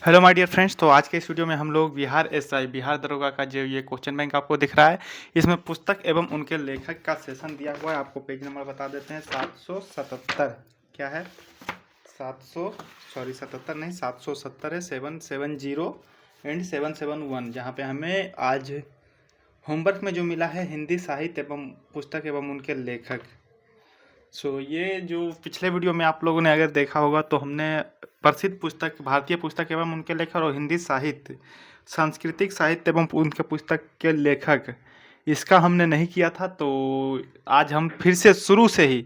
Hello my dear friends. तो आज के इस वीडियो में हम लोग बिहार एसआई बिहार दरोगा का जो ये क्वेश्चन बैंक आपको दिख रहा है, इसमें पुस्तक एवं उनके लेखक का सेशन दिया हुआ है। आपको पेज नंबर बता देते हैं 777। क्या है? 77 नहीं, 770 है, 770 एंड 771, जहाँ पे हमें आज होमवर्क में जो मिला है हिंदी साहित्य एवं पुस्तक एवं उनके लेखक। ये जो पिछले वीडियो में आप लोगों ने अगर देखा होगा तो हमने प्रसिद्ध पुस्तक, भारतीय पुस्तक एवं उनके लेखक और हिंदी साहित्य, सांस्कृतिक साहित्य एवं उनके पुस्तक के लेखक, इसका हमने नहीं किया था। तो आज हम फिर से शुरू से ही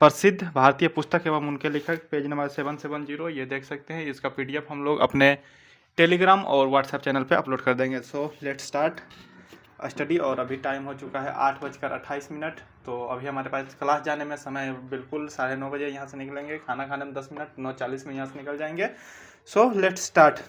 प्रसिद्ध भारतीय पुस्तक एवं उनके लेखक पेज नंबर 770 ये देख सकते हैं। इसका PDF हम लोग अपने टेलीग्राम और व्हाट्सएप चैनल पे अपलोड कर देंगे। Let's start study. और अभी टाइम हो चुका है 8:28। तो अभी हमारे पास क्लास जाने में समय बिल्कुल 9:30 बजे यहाँ से निकलेंगे। खाना खाने में 10 मिनट, 9:40 में यहाँ से निकल जाएंगे। Let's start.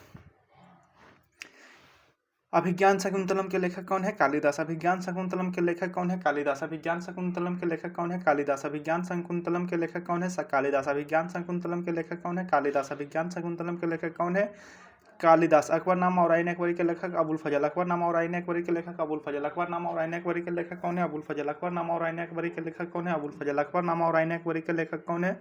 अभिज्ञान शकुंतलम के लेखक कौन है? कालिदास। अभिज्ञान शकुंतलम के लेखक कौन है? कालिदास। अभिज्ञान शकुंतलम के लेखक कौन है? कालिदास। अभिज्ञान शकुंतलम के लेखक कौन है? कालिदास। अभिज्ञान शकुंतलम के लेखक कौन है? कालिदास। अभिज्ञान शकुंतलम के लेखक कौन है? कालिदास। अकबरनामा और आईन अकबरी के लेखक अबुल फजल। अकबरनामा और आईन अकबरी के लेखक अबुल फजल। अकबरनामा और आईन अकबरी के लेखक कौन है? अबुल फजल। अकबरनामा और आईन अकबरी के लेखक कौन है? अबुल फजल। अकबरनामा और आईन अकबरी के लेखक कौन है?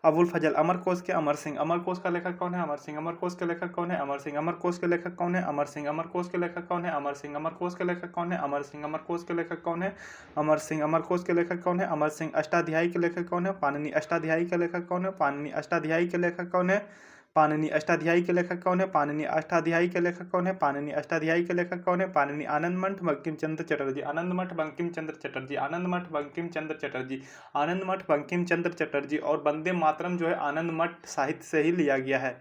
अबुल फजल। अमरकोश के अमर सिंह। अमरकोश का लेखक कौन है? अमर सिंह। अमरकोश के लेखक कौन है? अमर सिंह। अमरकोश के लेखक कौन है? अमर सिंह। अमरकोश के लेखक कौन है? अमर सिंह। अमरकोश के लेखक कौन है? अमर सिंह। अमरकोश के लेखक कौन है? अमर सिंह। अमरकोश के लेखक कौन है? अमर सिंह। अष्टाध्यायी के लेखक कौन है? पाणिनि। अष्टाध्यायी के लेखक कौन है? पाणिनि। अष्टाध्यायी के लेखक कौन है? पाणिनि। अष्टाध्यायी के लेखक कौन है? पाणिनि। अष्टाध्यायी के लेखक कौन है? पाणिनि। अष्टाध्यायी के लेखक कौन है? पाणिनि। आनंदमठ बंकिम चंद्र चटर्जी। आनंदमठ बंकिम चंद्र चटर्जी। आनंदमठ बंकिम चंद्र चटर्जी। आनंदमठ बंकिम चंद्र चटर्जी। और वंदे मातरम जो है आनंदमठ साहित्य से ही लिया गया है।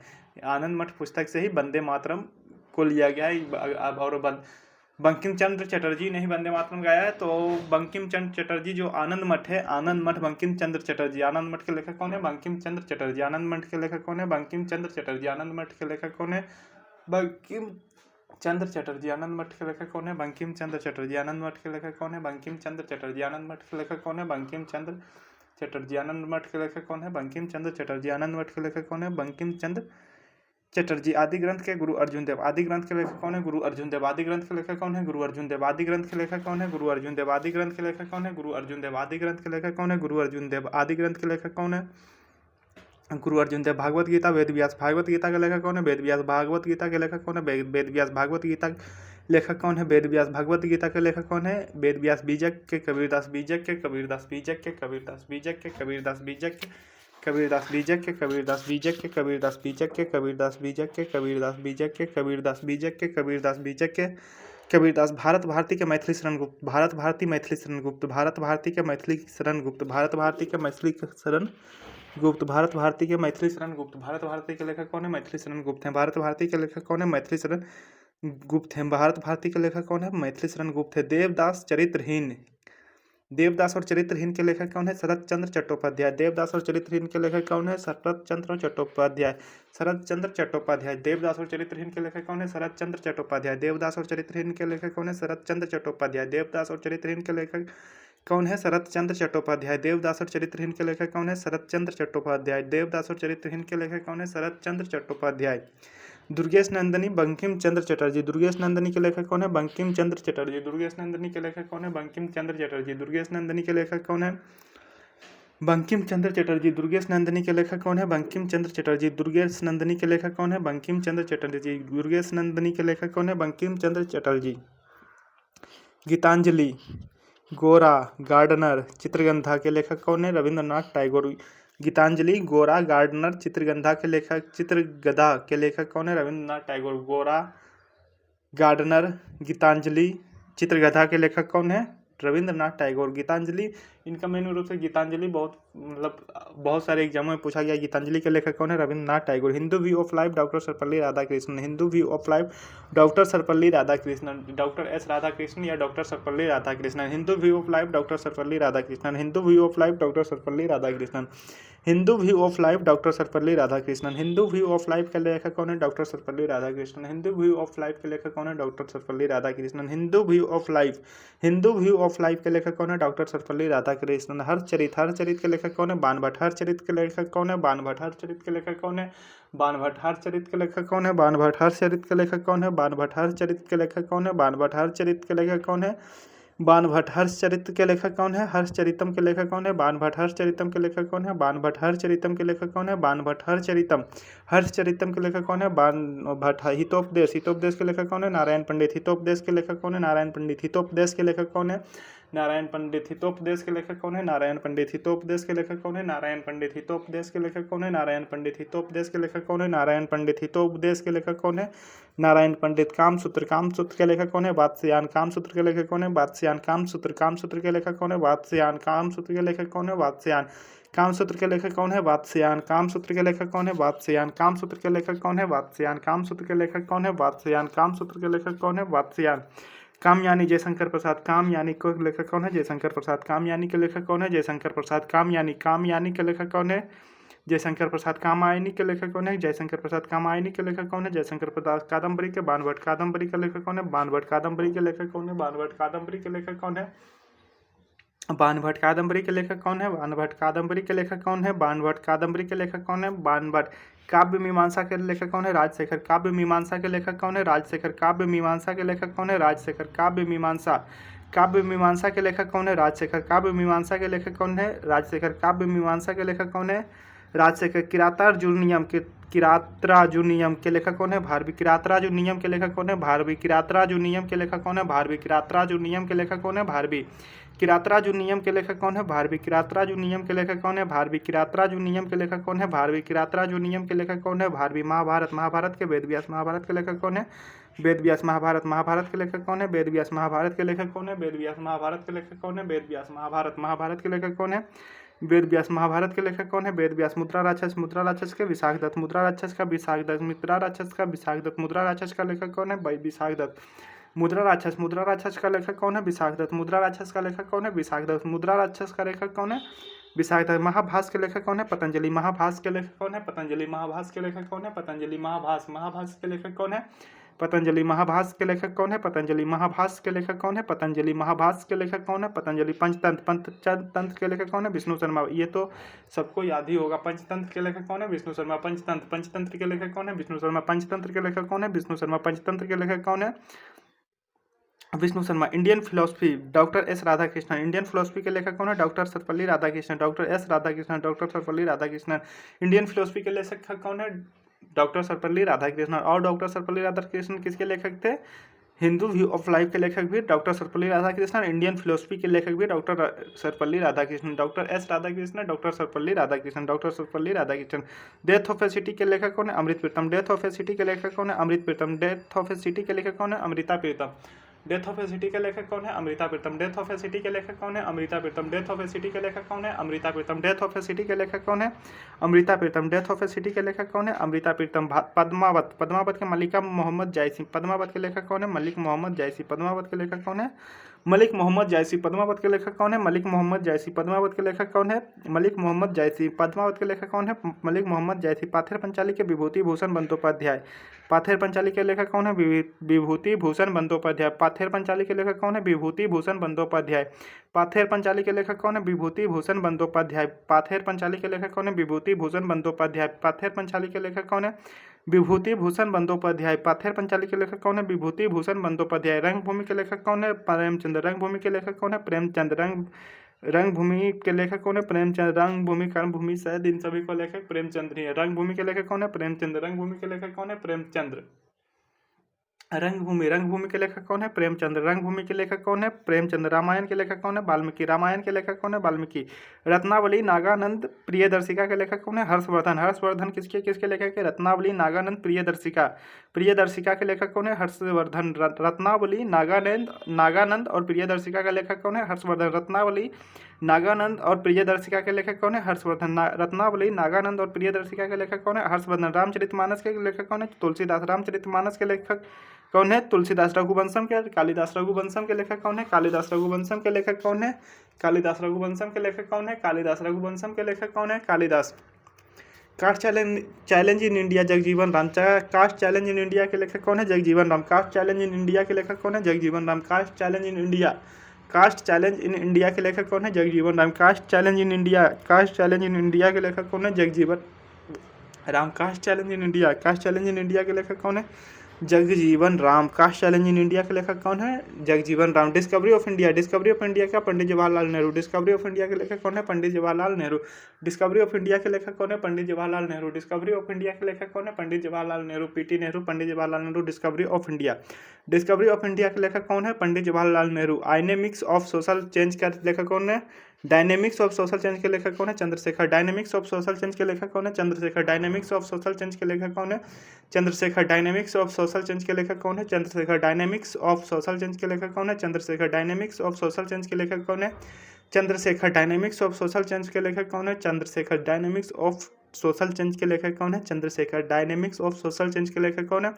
आनंदमठ पुस्तक से ही वंदे मातरम को लिया गया है। और बंकिम चंद्र चटर्जी ने ही वंदे मातरम गाया है। तो बंकिम चंद्र चटर्जी जो आनंद मठ है, आनंद मठ बंकिम चंद्र चटर्जी। आनंद मठ के लेखक कौन है? बंकिम चंद्र चटर्जी। आनंद मठ के लेखक कौन है? बंकिम चंद्र चटर्जी। आनंद मठ के लेखक कौन है? बंकिम चंद्र चटर्जी। आनंद मठ के लेखक कौन है? बंकिम चंद्र चटर्जी। आनंद मठ के लेखक कौन है? बंकिम चंद्र चटर्जी। आनंद मठ के लेखक कौन है? बंकिम चंद्र चटर्जी। आनंद मठ के लेखक कौन है? बंकिम चंद्र चटर्जी। आनंद मठ के लेखक कौन है? बंकिम चंद्र चटर्जी। आदि ग्रंथ के गुरु अर्जुन देव। आदि ग्रंथ के लेखक कौन है? गुरु अर्जुन देव। आदि ग्रंथ के लेखक कौन है? गुरु अर्जुन देव। आदि ग्रंथ के लेखक कौन है? गुरु अर्जुन देव। आदि ग्रंथ के लेखक कौन है? गुरु अर्जुन देव। आदि ग्रंथ के लेखक कौन है? गुरु अर्जुन देव। आदि ग्रंथ के लेखक कौन है? गुरु अर्जुन देव। भागवत गीता वेद व्यास। भागवत गीता के लेखक कौन है? वेद व्यास। भागवत गीता के लेखक कौन है? वेद व्यास। भागवत गीता लेखक कौन है? वेद व्यास। भगवत गीता के लेखक कौन है? वेद व्यास। बीजक के कबीरदास। बीजक के कबीरदास। बीजक के कबीरदास। बीजक के कबीरदास। बीजक के कबीरदास। बीजक के कबीरदास। बीजक के कबीरदास। बीजक के कबीरदास। बीजक के कबीरदास। बीजक के कबीरदास। बीजक के कबीरदास। बीजक के कबीरदास। भारत भारती के मैथिली शरण गुप्त। भारत भारती मैथिली शरण गुप्त। भारत भारती के मैथिली शरण गुप्त। भारत भारती के मैथिली शरण गुप्त। भारत भारती के मैथिली शरण गुप्त। भारत भारती के लेखक कौन है? मैथिली शरण गुप्त हैं। भारत भारती के लेखक कौन है? मैथिली शरण गुप्त हैं। भारत भारती के लेखक कौन है? मैथिली शरण गुप्त है। देवदास चरित्रहीन। देवदास और चरित्रहीन के लेखक कौन है? शरद चंद्र चट्टोपाध्याय। देवदास और चरित्रहीन के लेखक कौन है? शरद चंद्र चट्टोपाध्याय। शरद चंद्र चट्टोपाध्याय। देवदास और चरित्रहीन के लेखक कौन है? शरद चंद्र चट्टोपाध्याय। देवदास और चरित्रहीन के लेखक कौन है? शरद चंद्र चट्टोपाध्याय। देवदास और चरित्रहीन के लेखक कौन है? शरद चंद्र चट्टोपाध्याय। देवदास और चरित्रहीन के लेखक कौन है? शरद चंद्र चट्टोपाध्याय। देवदास और चरित्रहीन के लेखक कौन है? शरद चंद्र चट्टोपाध्याय। दुर्गेश नंदिनी बंकिम चंद्र चटर्जी। दुर्गेश नंदिनी के लेखक कौन है? बंकिम चंद्र चटर्जी। दुर्गेश नंदिनी के लेखक कौन है? बंकिम चंद्र चटर्जी। दुर्गेश नंदिनी के लेखक कौन है? बंकिम चंद्र चटर्जी। दुर्गेश नंदिनी के लेखक कौन है? बंकिम चंद्र चटर्जी। दुर्गेश नंदिनी के लेखक कौन है? बंकिम चंद्र चटर्जी। दुर्गेश नंदिनी के लेखक कौन है? बंकिम चंद्र चटर्जी। गीतांजलि, गोरा, गार्डनर, चित्रगंधा के लेखक कौन है? रविंद्रनाथ टैगोर। गीतांजलि, गोरा, गार्डनर, चित्रगंधा के लेखक चित्रगधा के लेखक कौन है? रविंद्रनाथ टैगोर। गोरा, गार्डनर, गीतांजलि, चित्रगधा के लेखक कौन है? रविंद्रनाथ टैगोर। गीतांजलि, इनका मेन रूप से गीतांजलि बहुत सारे एग्जामों में पूछा गया। गीतांजलि के लेखक कौन है? Rabindranath Tagore. Hindu view of life doctor Sarvepalli Radhakrishnan. Hindu view of life doctor Sarvepalli Radhakrishnan. Doctor S Radhakrishnan या doctor Sarvepalli Radhakrishnan. Hindu view of life doctor Sarvepalli Radhakrishnan. Hindu view of life doctor Sarvepalli Radhakrishnan. Hindu view of life doctor Sarvepalli Radhakrishnan. Hindu view of life के लेखक कौन है? Doctor Sarvepalli Radhakrishnan. Hindu view of life के लेखक कौन है? Doctor Sarvepalli Radhakrishnan. Hindu view of life, Hindu view of life के लेखक कौन है? डॉक्टर सर्वपल्ली राधाकृष्णन। हरचरित, हरचरित के लेखक कौन है? बाणभट्ट। हरचरित के लेखक कौन है? बाणभट्ट। हरचरित के लेखक कौन है? बाणभट्ट। हरचरित के लेखक कौन है? बाणभट्ट। हरचरित के लेखक कौन है? बाणभट्ट। हरचरित के लेखक कौन है? बाणभट्ट। हरचरित के लेखक कौन है? बाणभट्ट। हर्षचरित के लेखक कौन है? हर्षचरितम के लेखक कौन है? बाणभट्ट। हर्षचरितम के लेखक कौन है? बाणभट्ट। हर्षचरितम के लेखक कौन है? बाणभट्ट। हर्षचरितम, हर्षचरितम के लेखक कौन है? बाणभट्ट। हितोपदेश, हितोपदेश के लेखक कौन है? नारायण पंडित। हितोपदेश के लेखक कौन है? नारायण पंडित। हितोपदेश के लेखक कौन है? नारायण पंडित। हितोपदेश के लेखक कौन है? नारायण पंडित। हितोपदेश के लेखक कौन है? नारायण पंडित। हितोपदेश के लेखक कौन है? नारायण पंडित। हितोपदेश के लेखक कौन है? नारायण पंडित। हितोपदेश के लेखक कौन है? नारायण पंडित। कामसूत्र, कामसूत्र के लेखक कौन है? वात्स्यायन। कामसूत्र के लेखक कौन है? वात्स्यायन। कामसूत्र, कामसूत्र के लेखक कौन है? वात्स्यायन। कामसूत्र के लेखक कौन है? वात्स्यायन। कामसूत्र के लेखक कौन है? वात्स्यायन। कामसूत्र के लेखक कौन है? वात्स्यायन। कामसूत्र के लेखक कौन है? वात्स्यायन। कामसूत्र के लेखक कौन है? वात्स्यायन। कामसूत्र के लेखक कौन है? वात्स्यायन। कामयानी, जयशंकर प्रसाद। कामयानी के लेखक कौन है? जयशंकर प्रसाद। कामयानी के लेखक कौन है? जयशंकर प्रसाद। कामयानी, कामयानी के लेखक कौन है? जयशंकर प्रसाद। कामायनी के लेखक कौन है? जयशंकर प्रसाद। कामायनी के लेखक कौन है? जयशंकर प्रसाद। कादम्बरी के बाणभट्ट। कादम्बरी के लेखक कौन है? बाणभट्ट। कादम्बरी के लेखक कौन है? बाणभट्ट। कादम्बरी के लेखक कौन है? बाणभट्ट। कादम्बरी के लेखक कौन है? बाणभट्ट। कादम्बरी के लेखक कौन है? बाणभट्ट। कादम्बरी के लेखक कौन है? बाणभट्ट। काव्य मीमांसा के लेखक कौन है? राजशेखर। काव्य मीमांसा के लेखक कौन है? राजशेखर। काव्य मीमांसा के लेखक कौन है? राजशेखर। काव्य मीमांसा, काव्य मीमांसा के लेखक कौन है? राजशेखर। काव्य मीमांसा के लेखक कौन है? राजशेखर। काव्य मीमांसा के लेखक कौन है? राजशेखर। किरातार्जुनियम के, किरातराजुनियम के लेखक कौन है? भारवी। किरातराजुनियम के लेखक कौन है? भारवी। किरातराजुनियम के लेखक कौन है? भारवी। किरातराजुनियम के लेखक कौन है? भारवी। किरातराजुनियम के लेखक कौन है? भारवी। किरातराजुनियम के लेखक कौन है? भारवी। किरातराजुनियम के लेखक कौन है? भारवी। किरातराजुनियम के लेखक कौन है? भारवी। महाभारत, महाभारत के वेदव्यास। महाभारत के लेखक कौन है? वेदव्यास। महाभारत, महाभारत के लेखक कौन है? वेदव्यास। महाभारत के लेखक कौन है? वेदव्यास। महाभारत के लेखक कौन है? वेदव्यास। महाभारत, महाभारत के लेखक कौन है? वेदव्यास। महाभारत के लेखक कौन है? वेदव्यास। मुद्रा राक्षस, मुद्रा राक्षस के विशाख दत्त। मुद्रा राक्षस का विशाख दत्त। मुद्रा राक्षस का विशाख दत्त। मुद्रा राक्षस का लेखक कौन है? विशाख दत्त। मुद्रा राक्षस, मुद्रा राक्षस का लेखक कौन है? विशाख दत्त। मुद्रा राक्षस का लेखक कौन है? विशाख दत्त। मुद्रा राक्षस का लेखक कौन है? विशाख दत्त। महाभास के लेखक कौन है? पतंजलि। महाभास के लेखक कौन है? पतंजलि। महाभास के लेखक कौन है? पतंजलि। महाभास, महाभास के लेखक कौन है? पतंजलि। महाभास के लेखक कौन है? पतंजलि। महाभास के लेखक कौन है? पतंजलि। महाभास के लेखक कौन है? पतंजलि। पंचतंत्र, पंचतंत्र के लेखक कौन है? विष्णु शर्मा। ये तो सबको याद ही होगा। पंचतंत्र के लेखक कौन है? विष्णु शर्मा। पंचतंत्र, पंचतंत्र के लेखक कौन है? विष्णु शर्मा। पंचतंत्र के लेखक कौन है? विष्णु शर्मा। पंचतंत्र के लेखक कौन है? Vishnu Sharma. Indian philosophy, doctor S Radhakrishnan. Indian philosophy के लेखक कौन है? Doctor Sarvepalli Radhakrishnan. Doctor S Radhakrishnan. Doctor Sarvepalli Radhakrishnan. Indian philosophy के लेखक कौन है? डॉक्टर सर्वपल्ली राधाकृष्णन। और डॉक्टर सर्वपल्ली राधाकृष्णन किसके लेखक थे? हिंदू व्यू ऑफ लाइफ के लेखक भी doctor Sarvepalli Radhakrishnan. Indian philosophy के लेखक भी doctor Sarvepalli Radhakrishnan. Doctor S Radhakrishnan, doctor Sarvepalli Radhakrishnan. Doctor Sarvepalli Radhakrishnan. Death of A city के लेखक कौन है? अमृत प्रीतम। डेथ ऑफ ए सिटी के लेखक कौन है? अमृत प्रीतम। डेथ ऑफ ए सिटी के लेखक कौन है? Amrita Pritam. Death of A city के लेखक कौन है? Amrita Pritam. Death of A city के लेखक कौन है? Amrita Pritam. Death of A city के लेखक कौन है? Amrita Pritam. Death of A city के लेखक कौन है? Amrita Pritam. Death of A city के लेखक कौन है? अमृता प्रीतम। पद्मावत, पद्मावत के मलिका मोहम्मद जायसी। पद्मावत के लेखक कौन है? मलिक मोहम्मद जायसी। पद्मावत के लेखक कौन है? मलिक मोहम्मद जायसी। पद्मावत के लेखक कौन है? मलिक मोहम्मद जायसी। पद्मावत के लेखक कौन है? मलिक मोहम्मद जायसी। पद्मावत के लेखक कौन है? मलिक मोहम्मद जायसी। पाथेर पंचाली के विभूति भूषण बंदोपाध्याय। पाथेर पंचाली के लेखक कौन है? विभूति भूषण बंदोपाध्याय। पाथेर पंचाली के लेखक कौन है? विभूति भूषण बंदोपाध्याय। पाथेर पंचाली के लेखक कौन है? विभूति भूषण बंदोपाध्याय। पाथेर पंचाली के लेखक कौन है? विभूति भूषण बंदोपाध्याय। पाथेर पंचाली के लेखक कौन है? विभूति भूषण बंदोपाध्याय। पाथेर पंचाली के लेखक कौन है? विभूति भूषण बंदोपाध्याय। रंगभूमि के लेखक कौन है? प्रेमचंद। रंगभूमि के लेखक कौन है? प्रेमचंद। रंगभूमि के लेखक कौन है? प्रेमचंद। रंगभूमि, कर्मभूमि, शायद इन सभी को लेखक प्रेमचंद ही है। रंगभूमि के लेखक कौन है? प्रेमचंद। रंगभूमि के लेखक कौन है? प्रेमचंद्र। रंगभूमि, रंगभूमि के लेखक कौन है? प्रेमचंद्र। रंगभूमि के लेखक कौन है? प्रेमचंद्र। रामायण के लेखक कौन है? वाल्मीकि। रामायण के लेखक कौन है? वाल्मीकि। रत्नावली नागानंद प्रियदर्शिका के लेखक कौन है? हर्षवर्धन। हर्षवर्धन किसके किसके लेखक है? रत्नावली नागानंद प्रियदर्शिका। प्रियदर्शिका के लेखक कौन है? हर्षवर्धन। रत्नावली नागानंद और प्रियदर्शिका का लेखक कौन है? हर्षवर्धन। रत्नावली नागानंद और प्रियदर्शिका के लेखक कौन है? हर्षवर्धन। रत्नावली नागानंद और प्रियदर्शिका के लेखक कौन है? हर्षवर्धन। रामचरितमानस के लेखक कौन है? तुलसीदास। रामचरितमानस के लेखक कौन है? तुलसीदास। रघुवंशम के कालिदास। रघुवंशम के लेखक कौन है? कालिदास। रघुवंशम के लेखक कौन है? कालिदास। रघुवंशम के लेखक कौन है? कालिदास। रघुवंशम के लेखक कौन है? Kalidas. Caste challenge in India Jagjivan Ram. Caste challenge in India के लेखक कौन है? Jagjivan Ram. Caste challenge in India के लेखक कौन है? Jagjivan Ram. Caste challenge in India के लेखक कौन है? Jagjivan Ram. Caste challenge in India के लेखक कौन है? Jagjivan Ram. Caste challenge in India के लेखक कौन है? Jagjivan Ram. Caste challenge in India के लेखक कौन है? Jagjivan Ram. Discovery of India क्या? Pandit Jawaharlal Nehru. Discovery of India के लेखक कौन है? Pandit Jawaharlal Nehru. Discovery of India के लेखक कौन है? Pandit Jawaharlal Nehru. Discovery of India के लेखक कौन है? Pandit Jawaharlal Nehru. PT Nehru, Pandit Jawaharlal Nehru. Discovery of India के लेखक कौन है? Pandit Jawaharlal Nehru. Dynamics of social change का लेखक कौन है? डायनेमिक्स ऑफ सोशल चेंज के लेखक कौन है? Chandrashekhar. Dynamics of social change के लेखक कौन है? Chandrashekhar. Dynamics of social change के लेखक कौन है? Chandrashekhar. Dynamics of social change के लेखक कौन है? Chandrashekhar. Dynamics of social change के लेखक कौन है? Chandrashekhar. Dynamics of social change के लेखक कौन है? Chandrashekhar. Dynamics of social change के लेखक कौन है? Chandrashekhar. Dynamics of social change के लेखक कौन है? Chandrashekhar. Dynamics of social change के लेखक कौन है?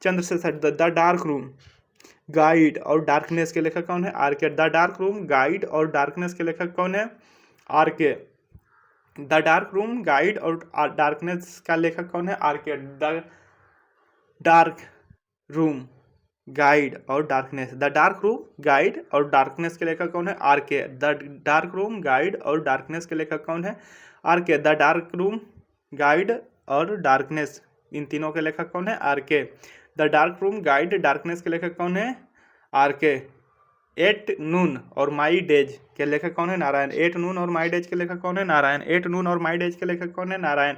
Chandrashekhar. The dark room guide और डार्कनेस के लेखक कौन है? R K. The dark room guide और डार्कनेस के लेखक कौन है? R K. The dark room guide और डार्कनेस का लेखक कौन है? R K. The dark room guide और darkness. The dark room guide और डार्कनेस के लेखक कौन है? R K. The dark room guide और डार्कनेस के लेखक कौन है? R K. The dark room guide और डार्कनेस, इन तीनों के लेखक कौन है? R K. The dark room guide darkness के लेखक कौन है? आर.के. एट नून और माई डेज के लेखक कौन है? नारायण। एट नून और माई डेज के लेखक कौन है? नारायण। एट नून और माई डेज के लेखक कौन है? नारायण।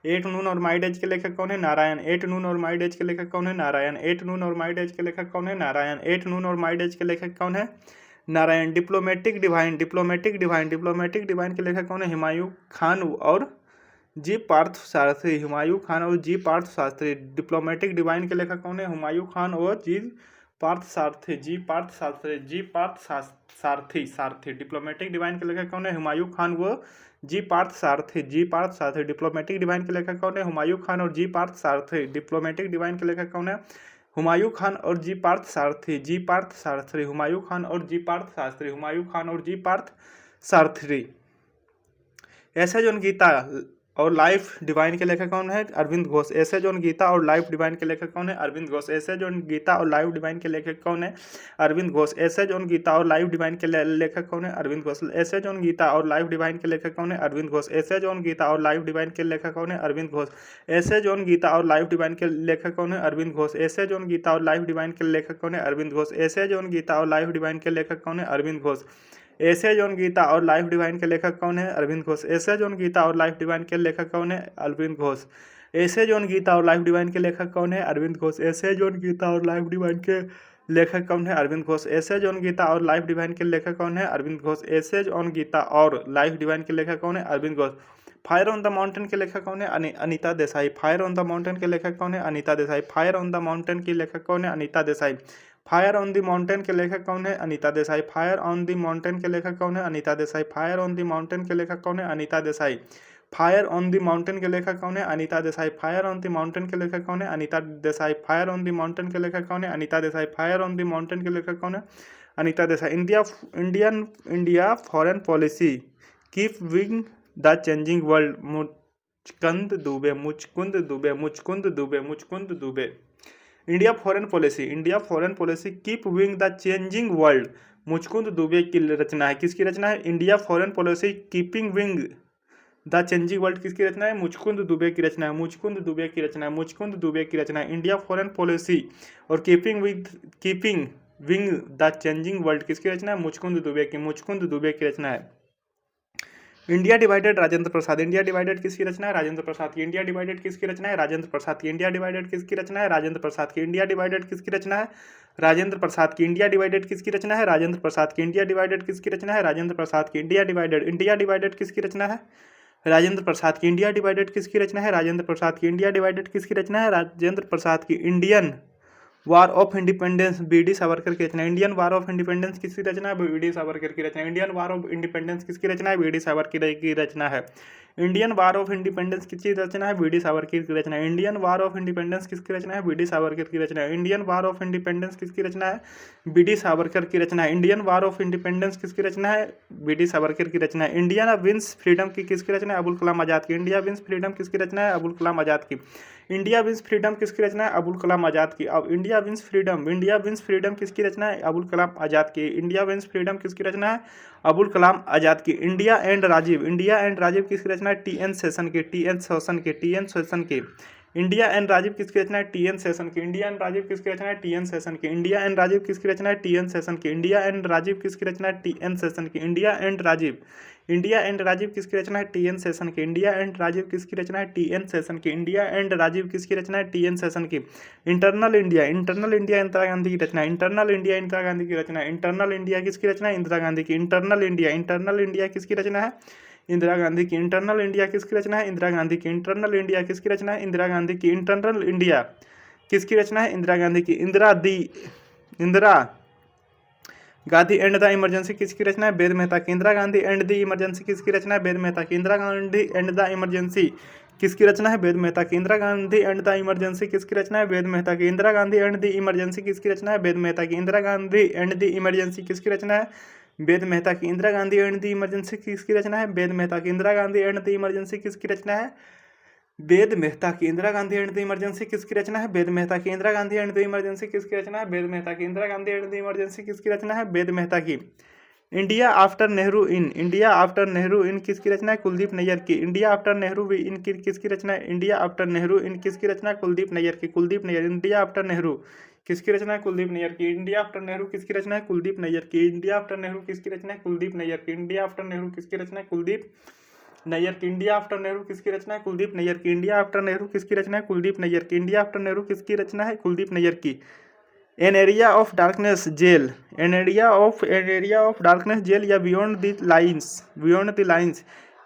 एट नून और माई डेज के लेखक कौन है? नारायण। एट नून और माई डेज के लेखक कौन है? नारायण। एट नून और माई डेज के लेखक कौन है? नारायण। एट नून और माई डेज के लेखक कौन है? नारायण। डिप्लोमेटिक डिवाइन के लेखक कौन है? हुमायूं खान और जी पार्थ सारथी। हुमायूं खान और जी पार्थ शास्त्री। डिप्लोमेटिक डिवाइन के लेखक कौन है? हुमायूं खान और जी पार्थ सारथी। डिप्लोमेटिक डिवाइन के लेखक कौन है? हुमायूं खान व जी पार्थ सारथी। डिप्लोमेटिक डिवाइन के लेखक कौन है? हुमायूं खान और जी पार्थ सारथी। डिप्लोमेटिक डिवाइन के लेखक कौन है? हुमायूं खान और जी पार्थ सारथी। हुमायूं खान और जी पार्थ सारथी। ऐसे जो गीता और लाइफ डिवाइन के लेखक कौन है? अरविंद घोष। ऐसे जो गीता और लाइफ डिवाइन के लेखक कौन है? अरविंद घोष। ऐसे जो गीता और लाइफ डिवाइन के लेखक कौन है? अरविंद घोष। ऐसे जो गीता और लाइफ डिवाइन के लेखक कौन है? अरविंद घोष। ऐसे जो गीता और लाइफ डिवाइन के लेखक कौन है? अरविंद घोष। ऐसे जो गीता और लाइफ डिवाइन के लेखक कौन है? अरविंद घोष। ऐसे जो गीता और लाइफ डिवाइन के लेखक कौन है? अरविंद घोष। ऐसे जो गीता और लाइफ डिवाइन के लेखक कौन है? अरविंद घोष। ऐसे जो गीता और लाइफ डिवाइन के लेखक कौन है? अरविंद घोष। ऐसे जो गीता और लाइफ डिवाइन के लेखक कौन है? अरविंद घोष। ऐसे जो गीता और लाइफ डिवाइन के लेखक कौन है? अरविंद घोष। ऐसे जो गीता और लाइफ डिवाइन के लेखक कौन है? अरविंद घोष। ऐसे जो गीता और लाइफ डिवाइन के लेखक कौन है? अरविंद घोष। ऐसे जो गीता और लाइफ डिवाइन के लेखक कौन है? अरविंद घोष। ऐसे जो गीता और लाइफ डिवाइन के लेखक कौन है? Aurobindo Ghosh. Fire on the mountain के लेखक कौन है? Anita Desai. Fire on the mountain के लेखक कौन है? Anita Desai. Fire on the mountain के लेखक कौन है? Anita Desai. Fire on the mountain के लेखक कौन है? Anita Desai. Fire on the mountain के लेखक कौन है? Anita Desai. Fire on the mountain के लेखक कौन है? Anita Desai. Fire on the mountain के लेखक कौन है? Anita Desai. Fire on the mountain के लेखक कौन है? Anita Desai. Fire on the mountain के लेखक कौन है? Anita Desai. Fire on the mountain के लेखक कौन है? Anita Desai. India foreign policy keep wing the changing world. Muchkund Dubey. इंडिया foreign policy keep wing the changing world. Muchkund Dubey की रचना है। किसकी रचना है? इंडिया फॉरेन पॉलिसी कीपिंग विंग द चेंजिंग वर्ल्ड किसकी रचना है? मुचकुंद दुबे की रचना है। मुचकुंद दुबे की रचना है। इंडिया फॉरेन पॉलिसी और कीपिंग विंग द चेंजिंग वर्ल्ड किसकी रचना है? मुचकुंद दुबे की रचना है। India divided Rajendra Prasad. India divided किसकी रचना है? राजेंद्र प्रसाद की। इंडिया डिवाइडेड किसकी रचना है? राजेंद्र प्रसाद की। इंडिया डिवाइडेड किसकी रचना है? राजेंद्र प्रसाद की। इंडिया डिवाइडेड किसकी रचना है? राजेंद्र प्रसाद की। इंडिया डिवाइडेड किसकी रचना है? राजेंद्र प्रसाद की। इंडिया डिवाइडेड किसकी रचना है? राजेंद्र प्रसाद की। इंडिया डिवाइडेड किसकी रचना है? राजेंद्र प्रसाद की इंडिया डिवाइडेड किसकी रचना है? राजेंद्र प्रसाद की इंडिया डिवाइडेड किसकी रचना है? राजेंद्र प्रसाद की Indian war of independence BD. Savarkar की रचना। इंडियन वार ऑफ इंडिपेंडेंस किसकी रचना है? बी.डी. सावरकर की रचना। इंडियन वार ऑफ इंडिपेंडेंस किसकी रचना है? बी.डी. सावरकर की रचना है। इंडियन वार ऑफ इंडिपेंडेंस किसकी रचना है? बी.डी. सावरकर की रचना। इंडियन वार ऑफ इंडिपेंडेंस किसकी रचना है? बी.डी. सावरकर की रचना। इंडियन वार ऑफ इंडिपेंडेंस किसकी रचना है? बी.डी. सावरकर की रचना। इंडियन वार ऑफ इंडिपेंडेंस किसकी रचना है? बी.डी. सावरकर की रचना। इंडिया विंस फ्रीडम की किसकी रचना है? अबुल कलाम आजाद की। इंडिया विंस फ्रीडम किसकी रचना है? अबुल कलाम आजाद की। इंडिया विंस फ्रीडम किसकी रचना है? अबुल कलाम आजाद की। अब इंडिया विंस फ्रीडम किसकी रचना है? अबुल कलाम आजाद की। इंडिया विंस फ्रीडम किसकी रचना है? अबुल कलाम आजाद की। इंडिया एंड राजीव किसकी रचना है? टी.एन. शेषन की। इंडिया एंड राजीव किसकी रचना है? टी.एन. शेषन की। इंडिया एंड राजीव किसकी रचना है? टी.एन. शेषन की। इंडिया एंड राजीव किसकी रचना है? टी.एन. शेषन की। इंडिया एंड राजीव किसकी रचना है? टी.एन. शेषन की। इंडिया एंड राजीव किसकी रचना है? टी.एन. शेषन की। इंडिया एंड राजीव किसकी रचना है? टी.एन. शेषन की। इंडिया एंड राजीव किसकी रचना है? टी.एन. शेषन की। इंटरनल इंडिया इंदिरा गांधी की रचना। इंटरनल इंडिया इंदिरा गांधी की रचना। इंटरनल इंडिया किसकी रचना है? इंदिरा गांधी की। इंटरनल इंडिया किसकी रचना है? इंदिरा गांधी की। इंटरनल इंडिया किसकी रचना है? इंदिरा गांधी की। इंटरनल इंडिया किसकी रचना है? इंदिरा गांधी की। इंटरनल इंडिया किसकी रचना है? इंदिरा गांधी की। Indira Gandhi and the emergency किसकी रचना है? वेद मेहता की। Indira Gandhi and the emergency किसकी रचना है? वेद मेहता की। Indira Gandhi and the emergency किसकी रचना है? वेद मेहता की। Indira Gandhi and the emergency किसकी रचना है? वेद मेहता की। Indira Gandhi and the emergency किसकी रचना है? वेद मेहता की। Indira Gandhi and the emergency किसकी रचना है? वेद मेहता की। Indira Gandhi and the emergency किसकी रचना है? वेद मेहता की। Indira Gandhi and the emergency किसकी रचना है? वेद मेहता की। Indira Gandhi and the emergency किसकी रचना है? वेद मेहता की। Indira Gandhi and the emergency किसकी रचना है? वेद मेहता की। Indira Gandhi and the emergency किसकी रचना है? वेद मेहता की। इंडिया आफ्टर नेहरू इन किसकी रचना है? कुलदीप नैयर की। इंडिया आफ्टर नेहरू इन की किसकी रचना है? इंडिया आफ्टर नेहरू इन किसकी रचना है? कुलदीप नैयर की। कुलदीप नैयर। इंडिया आफ्टर नेहरू किसकी रचना है? कुलदीप नैयर की। इंडिया आफ्टर नेहरू किसकी रचना है? कुलदीप नैयर की। इंडिया आफ्टर नेहरू किसकी रचना है? कुलदीप नैयर की। इंडिया आफ्टर नेहरू किसकी रचना है? कुलदीप नैयर की। इंडिया आफ्टर नेहरू किसकी रचना है? कुलदीप नैयर की। इंडिया आफ्टर नेहरू किसकी रचना है? कुलदीप नैयर की। इंडिया आफ्टर नेहरू किसकी रचना है? कुलदीप नैयर की। An area of darkness jail या beyond the lines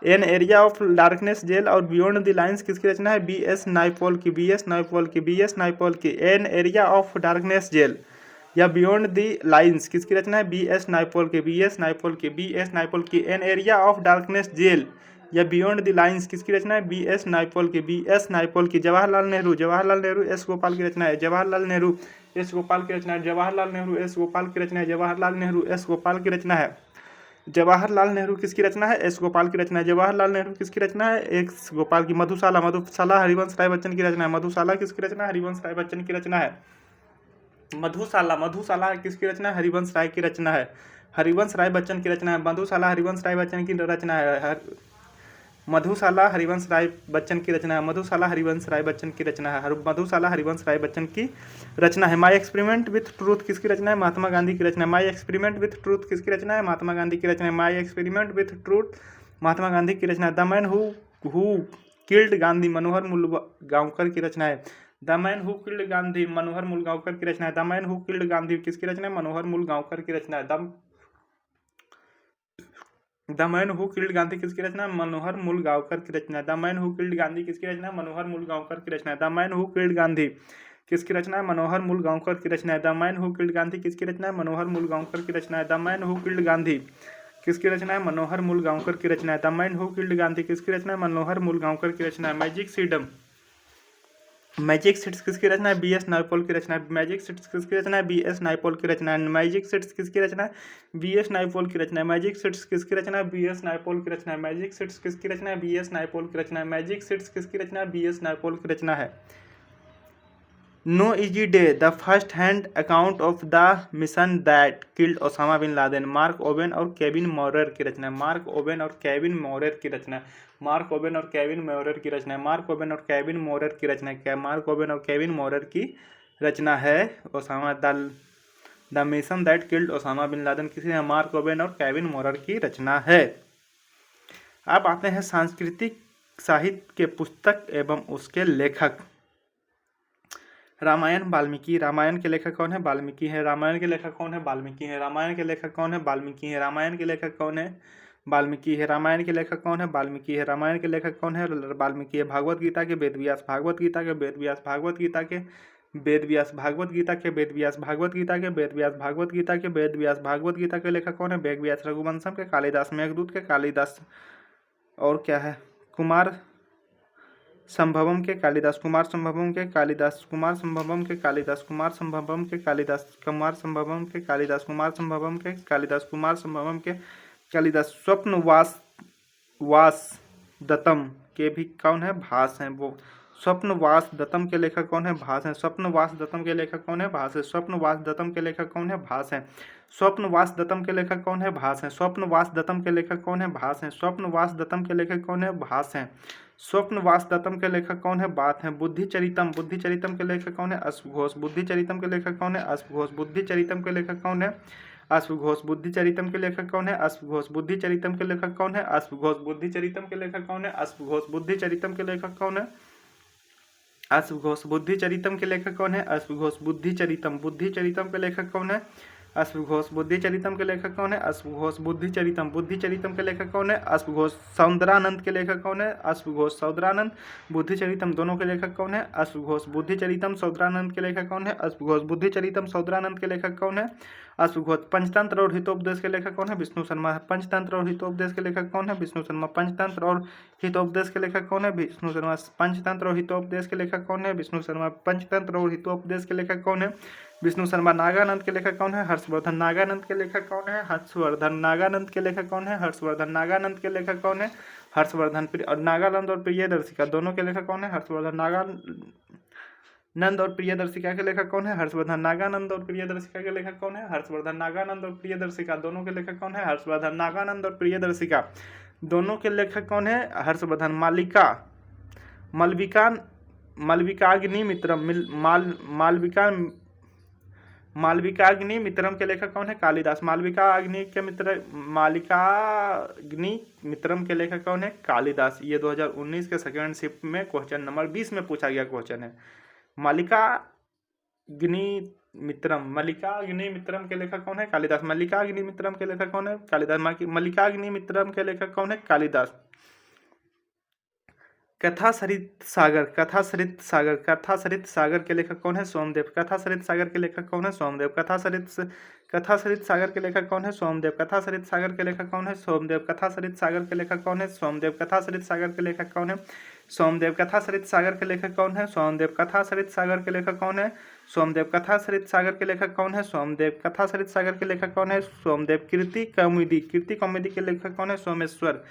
an area of darkness jail और बियॉन्ड द लाइन्स किसकी रचना है? बी.एस. नायपॉल की। An area of darkness jail या बियॉन्ड द लाइन्स किसकी रचना है? बी.एस. नायपॉल की। An area of darkness jail या बियॉन्ड द लाइन्स किसकी रचना है? बी.एस. नायपॉल की। जवाहरलाल नेहरू एस गोपाल की रचना है। जवाहरलाल नेहरू एस गोपाल की रचना है। जवाहरलाल नेहरू किसकी रचना है? एस गोपाल की रचना है। जवाहरलाल नेहरू किसकी रचना है? एस गोपाल की। मधुशाला हरिवंश राय बच्चन की रचना है। मधुशाला किसकी रचना है? हरिवंश राय बच्चन की रचना है। मधुशाला किसकी रचना है? हरिवंश राय की रचना है। हरिवंश राय बच्चन की रचना है। मधुशाला हरिवंश राय बच्चन की रचना है। मधुशाला हरिवंश राय बच्चन की रचना है। माई एक्सपेरिमेंट विथ ट्रूथ किसकी रचना है? महात्मा गांधी की रचना है। माई एक्सपेरिमेंट विथ ट्रूथ किसकी रचना है? महात्मा गांधी की रचना है। My experiment with truth Mahatma Gandhi की रचना है। The man who killed Gandhi Manohar Mulgaonkar की रचना है। The man who killed Gandhi Manohar Mulgaonkar की रचना है। The man who killed Gandhi किसकी रचना है? मनोहर मुलगांवकर की रचना है। The man who killed Gandhi किसकी रचना है? मनोहर मुलगांवकर की रचना है। The man who killed Gandhi किसकी रचना है? मनोहर मुलगांवकर की रचना है। The man who killed Gandhi किसकी रचना है? मनोहर मुलगांवकर की रचना है। The man who killed Gandhi किसकी रचना है? मनोहर मुलगांवकर की रचना है। The man who killed Gandhi किसकी रचना है? मनोहर मुलगांवकर की रचना है। The man who killed Gandhi किसकी रचना है? मनोहर मुलगांवकर की रचना है। मैजिक सीड्स किसकी रचना है? बी.एस. नायपॉल की रचना है। मैजिक सीड्स किसकी रचना है? बी.एस. नायपॉल की रचना है। मैजिक सीड्स किसकी रचना है? बी.एस. नायपॉल की रचना है। मैजिक सीड्स किसकी रचना है? बी.एस. नायपॉल की रचना है। मैजिक सीड्स किसकी रचना है? बी.एस. नायपॉल की रचना है। मैजिक सीड्स किसकी रचना है? बी.एस. नायपॉल की रचना है। No easy day the first hand account of the mission that killed Osama bin Laden Mark Owen और केविन मॉरर की रचना है। मार्क ओवेन और केविन मॉरर की रचना है। मार्क ओवेन और केविन मॉरर की रचना है। मार्क ओवेन और केविन मॉरर की रचना है। मार्क ओवेन और केविन मॉरर की रचना है। Osama the mission that killed Osama bin Laden किसी ने? मार्क ओवेन और केविन मॉरर की रचना है। अब आते हैं सांस्कृतिक साहित्य के पुस्तक एवं उसके लेखक। रामायण वाल्मीकि। रामायण के लेखक कौन है? वाल्मीकि है। रामायण के लेखक कौन है? वाल्मीकि है। रामायण के लेखक कौन है? वाल्मीकि है। रामायण के लेखक कौन है? वाल्मीकि है। रामायण के लेखक कौन है? वाल्मीकि है। रामायण के लेखक कौन है? वाल्मीकि है। भागवत गीता के वेद व्यास। भागवत गीता के वेद व्यास। भागवत गीता के वेद व्यास। भागवत गीता के वेद व्यास। भागवत गीता के वेद व्यास। भागवत गीता के वेद व्यास। भागवत गीता के लेखक कौन है? वेद व्यास। रघुवंशम के कालिदास। मेघदूत के कालिदास। और क्या है? कुमार संभवम के कालिदास। कुमार संभवम के कालिदास। कुमार संभवम के कालिदास। कुमार संभवम के कालिदास। कुमार संभवम के कालिदास। कुमार संभवम के कालिदास। कुमार संभवम के कालिदास। स्वप्न वास दत्तम के भी कौन है? भास हैं वो। स्वप्न वास दत्तम के लेखक कौन है? भास हैं। स्वप्न वास दत्तम के लेखक कौन है? भास है। स्वप्न वास दत्तम के लेखक कौन है? भास हैं। स्वप्न वास दत्तम के लेखक कौन है? भास हैं। स्वप्न वास दत्तम के लेखक कौन है? भास हैं। स्वप्न वास दत्तम के लेखक कौन है? भास हैं। स्वप्न वास दत्तम के लेखक कौन है? बात है। बुद्धिचरितम। बुद्धिचरितम के लेखक कौन है? अश्वघोष। बुद्धिचरितम के लेखक कौन है? अश्वघोष। बुद्धिचरितम के लेखक कौन है? अश्वघोष। बुद्धिचरितम के लेखक कौन है? अश्वघोष। बुद्धिचरितम के लेखक कौन है? अश्वघोष। बुद्धिचरितम के लेखक कौन है? अश्वघोष। बुद्धिचरितम के लेखक कौन है? अश्वघोष। बुद्धिचरितम के लेखक कौन है? अश्वघोष। बुद्धिचरितम। बुद्धिचरितम के लेखक कौन है? अश्वघोष। बुद्धिचरितम के लेखक कौन है? अश्वघोष। बुद्धिचरितम। बुद्धिचरितम के लेखक कौन है? अश्वघोष। सौंदरानंद के लेखक कौन है? अश्वघोष। सौंदरानंद बुद्धिचरितम दोनों के लेखक कौन है? अश्वघोष। बुद्धिचरितम सौंदरानंद के लेखक कौन है? अश्वघोष। बुद्धिचरितम सौंदरानंद के लेखक कौन है? अश्वघोष। पंचतंत्र और हितोपदेश के लेखक कौन है? विष्णु शर्मा। पंचतंत्र और हितोपदेश के लेखक कौन है? विष्णु शर्मा। पंचतंत्र और हितोपदेश के लेखक कौन है? विष्णु शर्मा। पंचतंत्र और हितोपदेश के लेखक कौन है? विष्णु शर्मा। पंचतंत्र और हितोपदेश के लेखक कौन है? विष्णु शर्मा। नागानंद के लेखक कौन है? हर्षवर्धन। नागानंद के लेखक कौन है? हर्षवर्धन। नागानंद के लेखक कौन है? हर्षवर्धन। नागानंद के लेखक कौन है? हर्षवर्धन। और नागानंद और प्रियदर्शिका दोनों के लेखक कौन है? हर्षवर्धन। नागानंद और प्रियदर्शिका के लेखक कौन है? हर्षवर्धन। नागानंद और प्रियदर्शिका के लेखक कौन है? हर्षवर्धन। नागानंद और प्रियदर्शिका दोनों के लेखक कौन है? हर्षवर्धन। नागानंद और प्रियदर्शिका दोनों के लेखक कौन है? हर्षवर्धन। मालविकाग्नि मित्रम। मालविकाग्नि मित्रम के लेखक कौन है? कालिदास। मालविकाग्नि मित्रम के लेखक कौन है? कालिदास। ये 2019 के सेकेंड शिफ्ट में क्वेश्चन नंबर 20 में पूछा गया क्वेश्चन है। मल्लिकाग्नि मित्रम के लेखक कौन है? कालिदास। मल्लिकाग्नि मित्रम के लेखक कौन है? कालिदास। मल्लिकाग्नि मित्रम के लेखक कौन है? कालिदास। कथासरित सागर के लेखक कौन है? सोमदेव। कथासरित सागर के लेखक कौन है? सोमदेव। कथासरित सागर के लेखक कौन है? सोमदेव। कथासरित सागर के लेखक कौन है? सोमदेव। कथासरित सागर के लेखक कौन है? सोमदेव। कथासरित सागर के लेखक कौन है? सोमदेव। कथासरित सागर के लेखक कौन है? सोमदेव। कथासरित सागर के लेखक कौन है? सोमदेव। कथासरित सागर के लेखक कौन है? सोमदेव। कथासरित सागर के लेखक कौन है? सोमदेव। कीर्ति कौमुदी के लेखक कौन है? सोमेश्वर।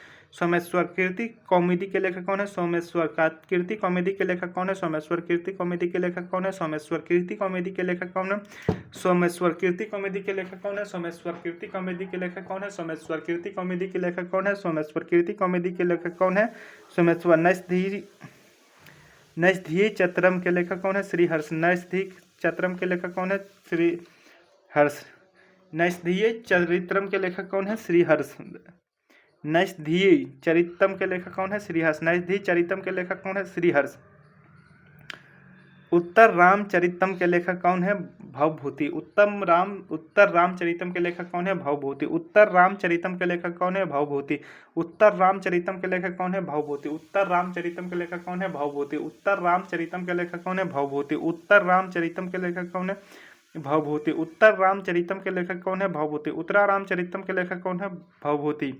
कीर्ति कौमुदी के लेखक कौन है? सोमेश्वर। कीर्ति कौमुदी के लेखक कौन है? सोमेश्वर। कीर्ति कौमुदी के लेखक कौन है? सोमेश्वर। कीर्ति कौमुदी के लेखक कौन है? सोमेश्वर। कीर्ति कौमुदी के लेखक कौन है? सोमेश्वर। कीर्ति कौमुदी के लेखक कौन है? सोमेश्वर। कीर्ति कौमुदी के लेखक कौन है? सोमेश्वर। कीर्ति कौमुदी के लेखक कौन है? सोमेश्वर। नैषधीय चत्रम के लेखक कौन है? श्रीहर्ष। नैषधीय चत्रम के लेखक कौन है? श्रीहर्ष। नैषधीय चरित्रम के लेखक कौन है? श्रीहर्ष। नैषधीय चरितम के लेखक कौन है? श्रीहर्ष। नैषधीय चरितम के लेखक कौन है? श्रीहर्ष। उत्तर रामचरितम के लेखक कौन है? भवभूति। उत्तर रामचरितम के लेखक कौन है? भवभूति। उत्तर रामचरितम के लेखक कौन है? भवभूति। उत्तर रामचरितम के लेखक कौन है? भवभूति। उत्तर रामचरितम के लेखक कौन है? भवभूति। उत्तर रामचरितम के लेखक कौन है? भवभूति। उत्तर रामचरितम के लेखक कौन है? भवभूति। उत्तर रामचरितम के लेखक कौन है? भवभूति। उत्तरा रामचरितम के लेखक कौन है? भवभूति।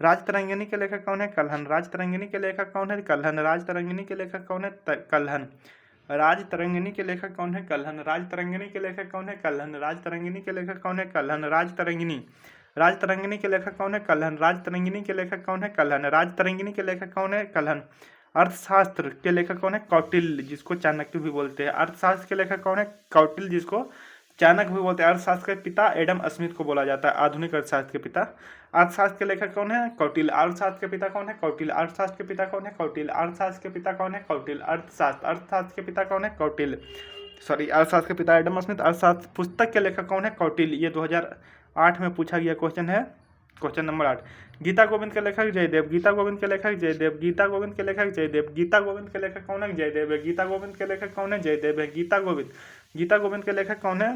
राजतरंगिणी के लेखक कौन है? कल्हन। राजतरंगिणी के लेखक कौन है? कल्हन। राजतरंगिणी के लेखक कौन है? कल्हन। राजतरंगिणी के लेखक कौन है? कल्हन। राजतरंगिणी के लेखक कौन है? कल्हन। राजतरंगिणी के लेखक कौन है? कल्हन। राजतरंगिणी के लेखक कौन है? कल्हन। राजतरंगिणी के लेखक कौन है? कल्हन। राजतरंगिणी के लेखक कौन है? कल्हन। अर्थशास्त्र के लेखक कौन है? कौटिल्य, जिसको चाणक्य भी बोलते हैं। अर्थशास्त्र के लेखक कौन है? कौटिल्य, जिसको चाणक्य भी बोलते हैं। अर्थशास्त्र के पिता एडम स्मिथ को बोला जाता है, आधुनिक अर्थशास्त्र के पिता। अर्थशास्त्र के लेखक कौन है? कौटिल्य। अर्थशास्त्र के पिता कौन है? कौटिल्य। अर्थशास्त्र के पिता कौन है? कौटिल्य। अर्थशास्त्र के पिता कौन है? कौटिल्य। अर्थशास्त्र के पिता कौन है? कौटिल्य। अर्थशास्त्र के पिता एडम स्मिथ। अर्थशास्त्र पुस्तक के लेखक कौन है? कौटिल्य। ये 2008 में पूछा गया क्वेश्चन है, क्वेश्चन नंबर 8। गीता गोविंद के लेखक जयदेव। गीता गोविंद के लेखक जयदेव। गीता गोविंद के लेखक जयदेव। गीता गोविंद के लेखक कौन है? जयदेव है। गीता गोविंद के लेखक कौन है? जयदेव है। गीता गोविंद के लेखक कौन है?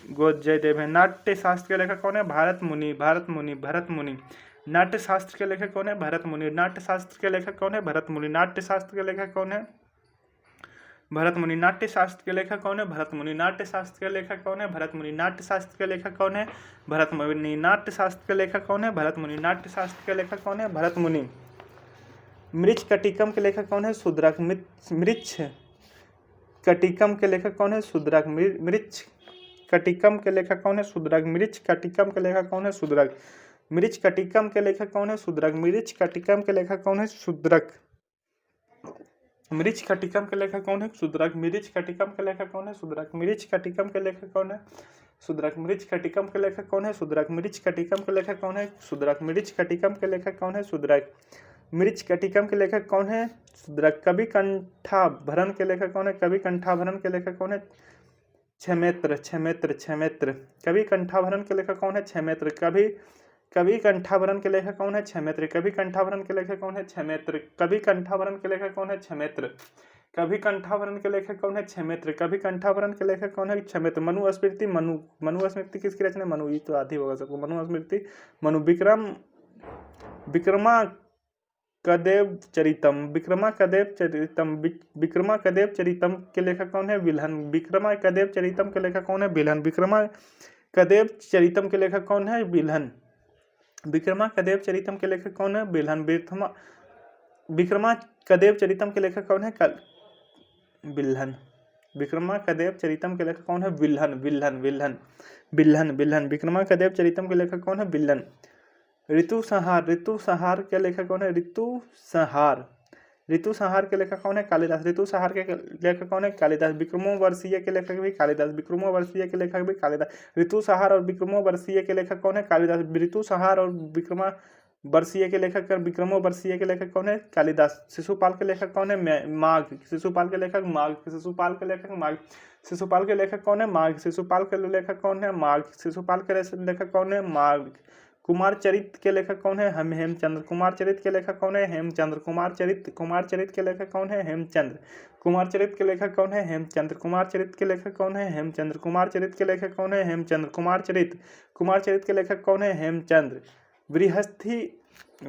जयदेव है। नाट्य शास्त्र के लेखक कौन है? भरत मुनि। नाट्य शास्त्र के लेखक कौन है? भरत मुनि। नाट्य शास्त्र के लेखक कौन है? भरत मुनि। नाट्य शास्त्र के लेखक कौन है? भरत मुनि। नाट्य शास्त्र के लेखक कौन है? भरत मुनि। नाट्य शास्त्र के लेखक कौन है? भरत मुनि। नाट्य शास्त्र के लेखक कौन है? भरत मुनि। नाट्य शास्त्र के लेखक कौन है? भरत मुनि। नाट्य शास्त्र के लेखक कौन है? भरत मुनि। मृच्छ कटिकम के लेखक कौन है? शूद्रक। मृच्छ कटिकम के लेखक कौन है? शूद्रक। मृच्छ कटिकम के लेखक कौन है? शूद्रक। मृच्छ कटिकम के लेखक कौन है? शूद्रक। मृच्छ कटिकम के लेखक कौन है? शूद्रक। मृच्छ कटिकम के लेखक कौन है? शूद्रक। मृच्छ कटिकम के लेखक कौन है? शूद्रक। मृच्छ कटिकम के लेखक कौन है? शूद्रक। मृच्छ कटिकम के लेखक कौन है? शूद्रक। मृच्छ कटिकम के लेखक कौन है? शूद्रक। मृच्छ कटिकम के लेखक कौन है? शूद्रक। मृच्छ कटिकम के लेखक कौन है? शूद्रक। मृच्छ कटिकम के लेखक कौन है? शूद्रक। कवि कंठाभरण के लेखक कौन है? कवि कंठाभरण के लेखक कौन है? क्षेमेत्र। क्षेमेत्र। क्षेमेत्र। कवि कंठाभरण के लेखक कौन है? क्षेमेत्र। कवि कंठाभरण के लेखक कौन है? क्षेमेत्र। कवि कंठाभरण के लेखक कौन है? क्षेमेत्र। कवि कंठाभरण के लेखक कौन है? क्षेमेत्र। कवि कंठाभरण के लेखक कौन है? क्षेमेत्र। कवि कंठाभरण के लेखक कौन है? क्षेमेत्र। मनुस्मृति। मनुस्मृति किसकी रचना? मनु। ये तो आधी होगा सबको। मनुस्मृति मनु। विक्रमाकदेव चरितम। विक्रमाकदेव चरितम के लेखक कौन है? विल्हन। विक्रमाकदेव चरितम के लेखक कौन है? विल्हन। विक्रमाकदेव चरितम के लेखक कौन है? विल्हन। विक्रमाकदेव चरितम के लेखक कौन है? विल्हन। विक्रमाकदेव चरितम के लेखक कौन है? विल्हन। विक्रमाकदेव चरितम के लेखक कौन है? विल्हन। विल्हन। विल्हन। विल्हन। विल्हन। विक्रमाकदेव चरितम के लेखक कौन है? विल्हन। ऋतुसंहार। ऋतुसंहार के लेखक कौन है? ऋतुसंहार। ऋतुसंहार के लेखक कौन है? कालिदास। ऋतुसंहार के लेखक कौन है? कालिदास। विक्रमोर्वशीय के लेखक भी कालिदास। विक्रमोर्वशीय के लेखक भी कालिदास। ऋतुसंहार और विक्रमोर्वशीय के लेखक कौन है? कालिदास। ऋतुसंहार और विक्रमोर्वशीय के लेखक विक्रमोर्वशीय के लेखक कौन है? कालिदास। शिशुपाल के लेखक कौन है? माघ। शिशुपाल के लेखक माघ। शिशुपाल के लेखक माघ। शिशुपाल के लेखक कौन है? माघ। शिशुपाल के लेखक कौन है? माघ। शिशुपाल के लेखक कौन है? माघ। कुमारचरित के लेखक कौन है? हेमचंद्र। कुमारचरित के लेखक कौन है? हेमचंद्र। कुमारचरित के लेखक कौन है? हेमचंद्र। कुमारचरित के लेखक कौन है? हेमचंद्र। कुमारचरित के लेखक कौन है? हेमचंद्र। कुमारचरित के लेखक कौन है? हेमचंद्र। कुमारचरित के लेखक कौन है? हेमचंद्र।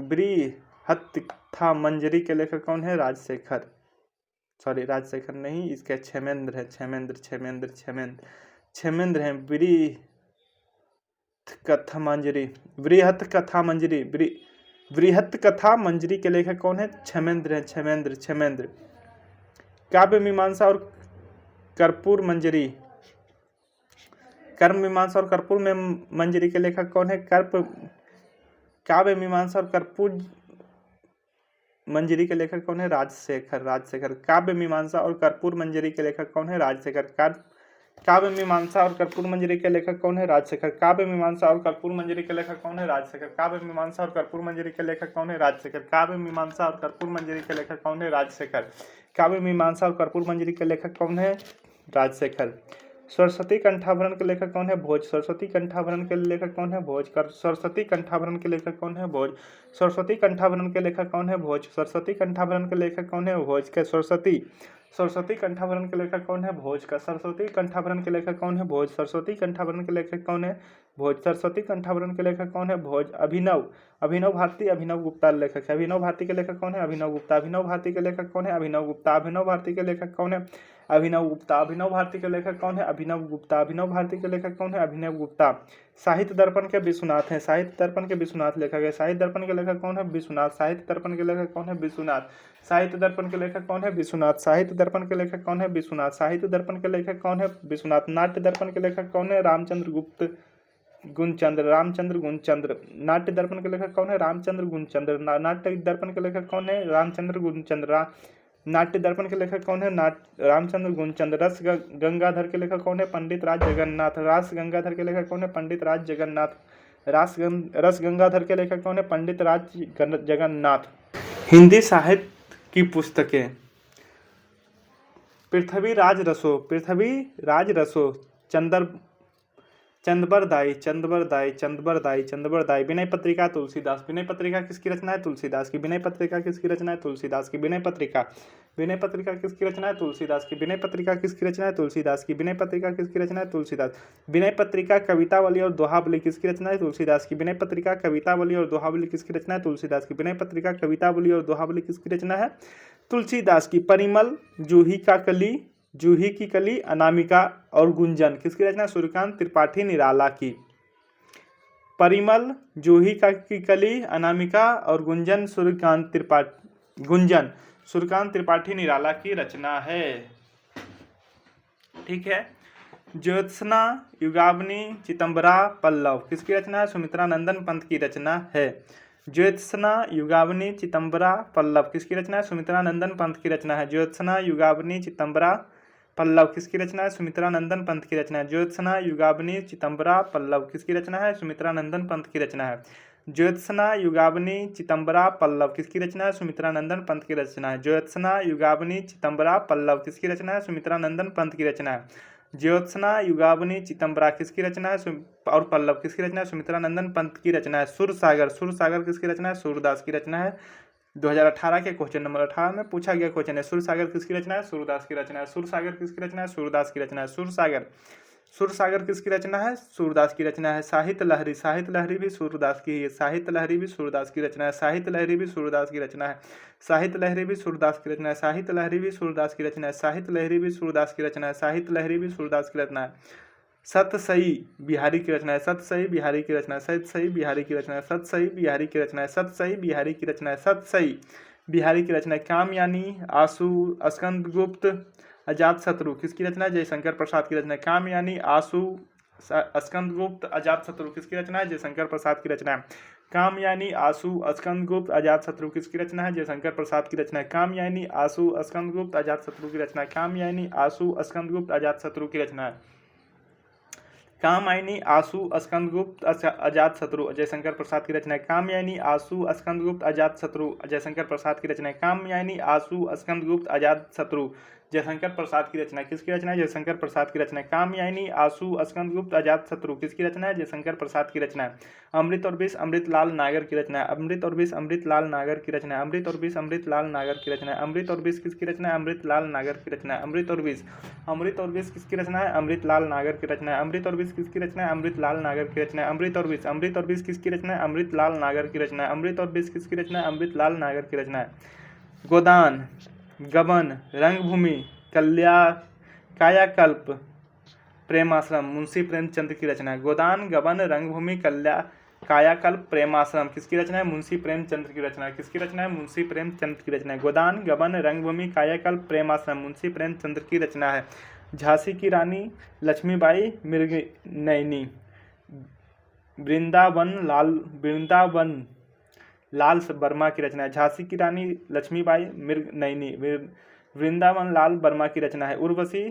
बृहत्कथामंजरी के लेखक कौन है? राजशेखर। सॉरी, राजशेखर नहीं, इसका क्षेमेंद्र है। क्षेमेंद्र है। बृहत्कथामंजरी के लेखक कौन है? क्षेमेंद्र है। क्षेमेंद्र। काव्य मीमांसा और कर्पूर मंजरी। कर्म मीमांसा और कर्पूर में मंजरी के लेखक कौन है? काव्य मीमांसा और कर्पूर मंजरी के लेखक कौन है? राजशेखर। काव्य मीमांसा और कर्पूर मंजरी के लेखक कौन है? राजशेखर। काव्य मीमांसा और कर्पूर मंजरी के लेखक कौन है? राजशेखर। काव्य मीमांसा और कर्पूर मंजरी के लेखक कौन है? राजशेखर। काव्य मीमांसा और कर्पूर मंजरी के लेखक कौन है? राजशेखर। काव्य मीमांसा और कर्पूर मंजरी के लेखक कौन है? राजशेखर। काव्य मीमांसा और कर्पूर मंजरी के लेखक कौन है? राजशेखर। सरस्वती कंठाभरण के लेखक कौन है? भोज। सरस्वती कंठाभरण के लेखक कौन है? भोज। सरस्वती कंठाभरण के लेखक कौन है? भोज। सरस्वती कंठाभरण के लेखक कौन है? भोज। सरस्वती कंठाभरण के लेखक कौन है? भोज। सरस्वती कंठाभरण के लेखक कौन है? भोज। सरस्वती कंठाभरण के लेखक कौन है? भोज। सरस्वती कंठाभरण के लेखक कौन है? भोज। सरस्वती कंठाभरण के लेखक कौन है? भोज। अभिनव भारती अभिनव गुप्ता लेखक है। अभिनव भारती के लेखक कौन है? अभिनव गुप्ता। अभिनव भारती के लेखक कौन है? अभिनव गुप्ता। अभिनव भारती के लेखक कौन है? अभिनव गुप्ता। अभिनव भारती के लेखक कौन है? अभिनव गुप्ता। अभिनव भारती के लेखक कौन है? अभिनव गुप्ता। साहित्य दर्पण के विश्वनाथ हैं। साहित्य दर्पण के विश्वनाथ लेखक है। साहित्य दर्पण के लेखक कौन है? विश्वनाथ। साहित्य दर्पण के लेखक कौन है? विश्वनाथ। साहित्य दर्पण के लेखक कौन है? विश्वनाथ। साहित्य दर्पण के लेखक कौन है? विश्वनाथ। साहित्य दर्पण के लेखक कौन है? विश्वनाथ। नाट्य दर्पण के लेखक कौन है? रामचंद्र गुणचंद्र। नाट्य दर्पण के लेखक कौन है? रामचंद्र गुणचंद्र। नाट्य दर्पण के लेखक कौन है? रामचंद्र गुणचंद्र। नाट्य दर्पण के लेखक कौन है? रामचंद्र गुणचंद्र। रस गंगाधर के लेखक कौन है? पंडित राज जगन्नाथ। रास गंगाधर के लेखक कौन है? पंडित राज जगन्नाथ। रस गंगाधर के लेखक कौन है? पंडित राज जगन्नाथ। हिंदी साहित्य की पुस्तकें। पृथ्वीराज रसो चंदबरदाई चंदबरदाई चंदबरदाई चंदबरदाई। विनय पत्रिका तुलसीदास। विनय पत्रिका किसकी रचना है? तुलसीदास की। विनय पत्रिका किसकी रचना है? तुलसीदास की। विनय पत्रिका किसकी रचना है? तुलसीदास की। विनय पत्रिका किसकी रचना है? तुलसीदास की। विनय पत्रिका किसकी रचना है? तुलसीदास। विनय पत्रिका कवितावली और दोहावली किसकी रचना है? तुलसीदास की। विनय पत्रिका कवितावली और दोहावली किसकी रचना है? तुलसीदास की। विनय पत्रिका कवितावली और दोहावली किसकी रचना है? तुलसीदास की। परिमल, जूही की कली, अनामिका और गुंजन किसकी रचना? सूर्यकांत त्रिपाठी निराला की। परिमल, जूही की कली, अनामिका और गुंजन सूर्यकांत त्रिपाठी निराला की रचना है। ठीक है। ज्योत्सना, युगाग्नि, चितंबरा, पल्लव किसकी रचना है? सुमित्रा नंदन पंत की रचना है। ज्योत्सना, युगाग्नि, चितंबरा, पल्लव किसकी रचना है? सुमित्रा नंदन पंत की रचना है। ज्योत्सना, युगाग्नि, चितंबरा, पल्लव किसकी रचना है? सुमित्रा नंदन पंत की रचना है। ज्योत्सना, युगाग्नि, चितंबरा, पल्लव किसकी रचना है? सुमित्रा नंदन पंत की रचना है। ज्योत्सना, युगाग्नि, चितंबरा, पल्लव किसकी रचना है? सुमित्रा नंदन पंत की रचना है। ज्योत्सना, युगाग्नि, चितंबरा, पल्लव किसकी रचना है? सुमित्रा नंदन पंत की रचना है। ज्योत्सना, युगाग्नि, चितंबरा किसकी रचना है और पल्लव किसकी रचना है? सुमित्रा नंदन पंत की रचना है। सुरसागर किसकी रचना है? सूरदास की रचना है। 2018 के क्वेश्चन नंबर 18 में पूछा गया क्वेश्चन है। सुरसागर किसकी रचना है? सूरदास की रचना है। सुरसागर किसकी रचना है? सूरदास की रचना है। सुरसागर किसकी रचना है? सूरदास की रचना है। साहित्य लहरी भी सूरदास की है। साहित्य लहरी भी सूरदास की रचना है। साहित्य लहरी भी सूरदास की रचना है। साहित्य लहरी भी सूरदास की रचना है। साहित्य लहरी भी सूरदास की रचना है। साहित्य लहरी भी सूरदास की रचना है। साहित्य लहरी भी सूरदास की रचना है। सतसई बिहारी की रचना है। सतसई बिहारी की रचना है। सतसई बिहारी की रचना है। सतसई बिहारी की रचना है। सतसई बिहारी की रचना है। सतसई बिहारी की रचना है। कामयानी, आशु, स्कंदगुप्त, अजातशत्रु किसकी रचना है? जयशंकर प्रसाद की रचना है। कामयानी, आशु, स्कंदगुप्त, अजातशत्रु किसकी रचना है? जयशंकर प्रसाद की रचना है। कामयानी, आशु, स्कंदगुप्त, अजातशत्रु किसकी रचना है? जयशंकर प्रसाद की रचना है। कामयानी, आशु, स्कंदगुप्त, अजातशत्रु की रचना है। कामयानी, आशु, स्कंदगुप्त, अजातशत्रु की रचना है। कामयानी, आशु, स्कंदगुप्त, अजातशत्रु जयशंकर प्रसाद की रचना है। कामयानी, आशु, स्कंदगुप्त, अजातशत्रु जयशंकर प्रसाद की रचना है। कामयानी, आशु, स्कंदगुप्त, अजातशत्रु जयशंकर प्रसाद की रचना है। किसकी रचना है? जयशंकर प्रसाद की रचना है। कामयानी, आशु, स्कंदगुप्त, अजातशत्रु किसकी रचना है? जयशंकर प्रसाद की रचना है। अमृत और विष अमृतलाल नागर की रचना है। अमृत और विष अमृतलाल नागर की रचना है। अमृत और विष अमृतलाल नागर की रचना है। अमृत और विष किसकी रचना है? अमृतलाल नागर की रचना है। अमृत और विष किसकी रचना है? अमृतलाल नागर की रचना है। अमृत और विष किसकी रचना है? अमृतलाल नागर की रचना है। अमृत और विष किसकी रचना है? अमृतलाल नागर की रचना है। अमृत और विष किसकी रचना है? अमृतलाल नागर की रचना है। गोदान, गबन, रंगभूमि, कायाकल्प, प्रेमाश्रम मुंशी प्रेमचंद की रचना है। गोदान, गबन, रंगभूमि, कायाकल्प, प्रेमाश्रम किसकी रचना है? मुंशी प्रेमचंद की रचना है। किसकी रचना है? मुंशी प्रेमचंद की रचना है। गोदान, गबन, रंगभूमि, कायाकल्प, प्रेमाश्रम मुंशी प्रेमचंद की रचना है। झांसी की रानी लक्ष्मीबाई मृगनयनी, वृंदावन लाल वर्मा की रचना है। झांसी की रानी लक्ष्मीबाई मृगनयनी, वृंदावन लाल वर्मा की रचना है। उर्वशी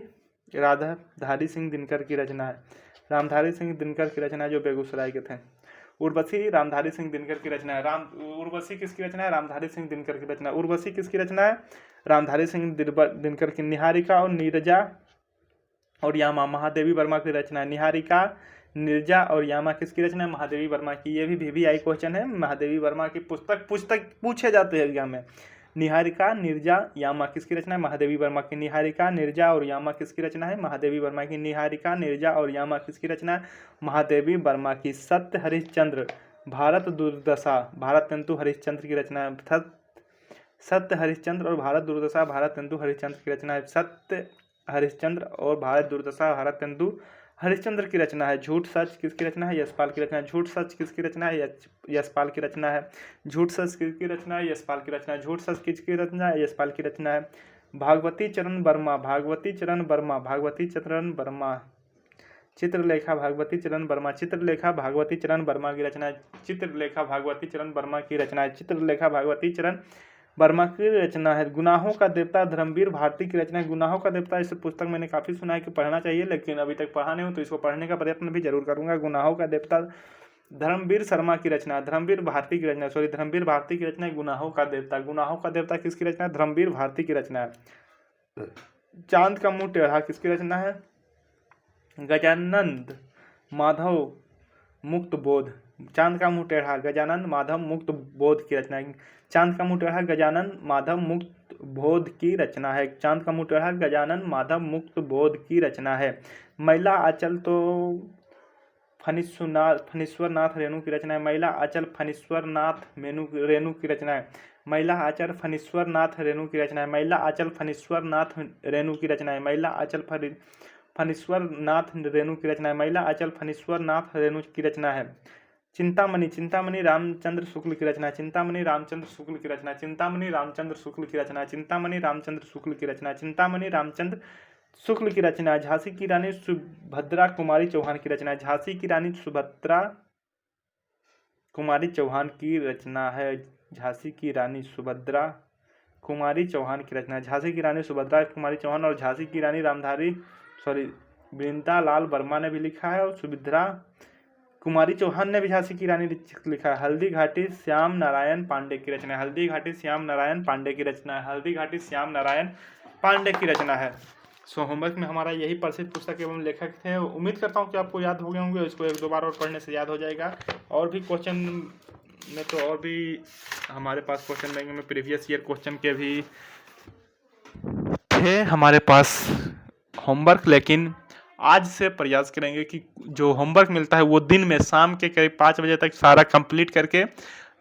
रामधारी सिंह दिनकर की रचना है। रामधारी सिंह दिनकर की रचना है, जो बेगूसराय के थे। उर्वशी रामधारी सिंह दिनकर की रचना है। उर्वशी किसकी रचना है? रामधारी सिंह दिनकर की रचना है। उर्वशी किसकी रचना है? रामधारी सिंह दिनकर की। निहारिका और नीरजा और यामा महादेवी वर्मा की रचना है। निहारिका, नीरजा और यामा किसकी रचना है? महादेवी वर्मा की। ये भी VVI क्वेश्चन है। महादेवी वर्मा की पुस्तक पूछे जाते हैं एग्जाम में। निहारिका, नीरजा, यामा किसकी रचना है? महादेवी वर्मा की। निहारिका, नीरजा और यामा किसकी रचना है? महादेवी वर्मा की। निहारिका, नीरजा और यामा किसकी रचना है? महादेवी वर्मा की। सत्य हरिश्चंद्र, भारत दुर्दशा, भारत तेंदु हरिश्चंद्र की रचना है। सत्य हरिश्चंद्र और भारत दुर्दशा, भारत तेंदु हरिश्चंद्र की रचना है। सत्य हरिश्चंद्र और भारत दुर्दशा, भारत तेंदु हरिश्चंद्र की रचना है। झूठ सच किसकी रचना है? यशपाल की रचना है। झूठ सच किसकी रचना है? यशपाल की रचना है। झूठ सच किसकी रचना है? यशपाल की रचना है। झूठ सच किसकी रचना है? यशपाल की रचना है। भागवती चरण वर्मा, भागवती चरण वर्मा, चित्रलेखा भागवती चरण वर्मा, चित्रलेखा भागवती चरण वर्मा की रचना है। चित्रलेखा भागवती चरण वर्मा की रचना है। चित्रलेखा भागवती चरण वर्मा की रचना है। गुनाहों का देवता धर्मवीर भारती की रचना है। गुनाहों का देवता, इस पुस्तक मैंने काफ़ी सुना है कि पढ़ना चाहिए, लेकिन अभी तक पढ़ा नहीं हूँ, तो इसको पढ़ने का प्रयत्न भी जरूर करूँगा। गुनाहों का देवता धर्मवीर शर्मा की रचना, धर्मवीर भारती की रचना, धर्मवीर भारती की रचना है। गुनाहों का देवता किसकी रचना है? धर्मवीर भारती की रचना है। चांद का मुंह टेढ़ा किसकी रचना है? गजानंद माधव मुक्त बोध, चांद का मुंह टेढ़ा, गजानन माधव मुक्त बोध की रचना है। चांद का मुंह टेढ़ा गजानन माधव मुक्त बोध की रचना है। चांद का मुंह टेढ़ा गजानन माधव मुक्त बोध की रचना है। महिला आंचल तो फणीश्वरनाथ रेणु की रचना है। महिला आंचल फणीश्वरनाथ रेणु की रचना है। महिला आंचल फणीश्वरनाथ रेणु की रचना है। महिला आंचल फणीश्वरनाथ रेणु की रचना है। महिला आंचल फणीश्वरनाथ रेणु की रचना है। महिला आंचल फणीश्वरनाथ रेणु की रचना है। चिंतामणि, चिंतामणि रामचंद्र शुक्ल की रचना है। चिंतामणि रामचंद्र शुक्ल की रचना है। चिंतामणि रामचंद्र शुक्ल की रचना है। चिंतामणि रामचंद्र शुक्ल की रचना है। चिंतामणि रामचंद्र शुक्ल की रचना है। झांसी की रानी सुभद्रा कुमारी चौहान की रचना है। झांसी की रानी सुभद्रा कुमारी चौहान की रचना है। झांसी की रानी सुभद्रा कुमारी चौहान की रचना है। झांसी की रानी सुभद्रा कुमारी चौहान और झांसी की रानी वृंदालाल वर्मा ने भी लिखा है और सुभद्रा कुमारी चौहान ने भी झांसी की रानी लिखा है। हल्दी घाटी श्याम नारायण पांडे की रचना है। हल्दी घाटी श्याम नारायण पांडे की रचना है। हल्दी घाटी श्याम नारायण पांडे की रचना है। सो होमवर्क में हमारा यही प्रसिद्ध पुस्तक एवं लेखक थे। उम्मीद करता हूँ कि आपको याद हो गए होंगे। इसको एक दो बार और पढ़ने से याद हो जाएगा। और भी क्वेश्चन में तो और भी हमारे पास क्वेश्चन बैंक में प्रीवियस ईयर क्वेश्चन के भी थे हमारे पास होमवर्क, लेकिन आज से प्रयास करेंगे कि जो होमवर्क मिलता है वो दिन में शाम के करीब 5 बजे तक सारा कंप्लीट करके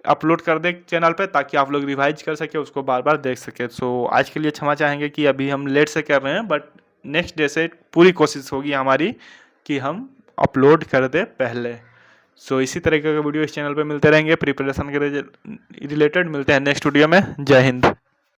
अपलोड कर दे चैनल पे, ताकि आप लोग रिवाइज कर सके, उसको बार बार देख सके। सो आज के लिए क्षमा चाहेंगे कि अभी हम लेट से कर रहे हैं, बट नेक्स्ट डे से पूरी कोशिश होगी हमारी कि हम अपलोड कर दे पहले। सो इसी तरीके के वीडियो इस चैनल पे मिलते रहेंगे प्रिपरेशन के रिलेटेड। मिलते हैं नेक्स्ट वीडियो में। जय हिंद।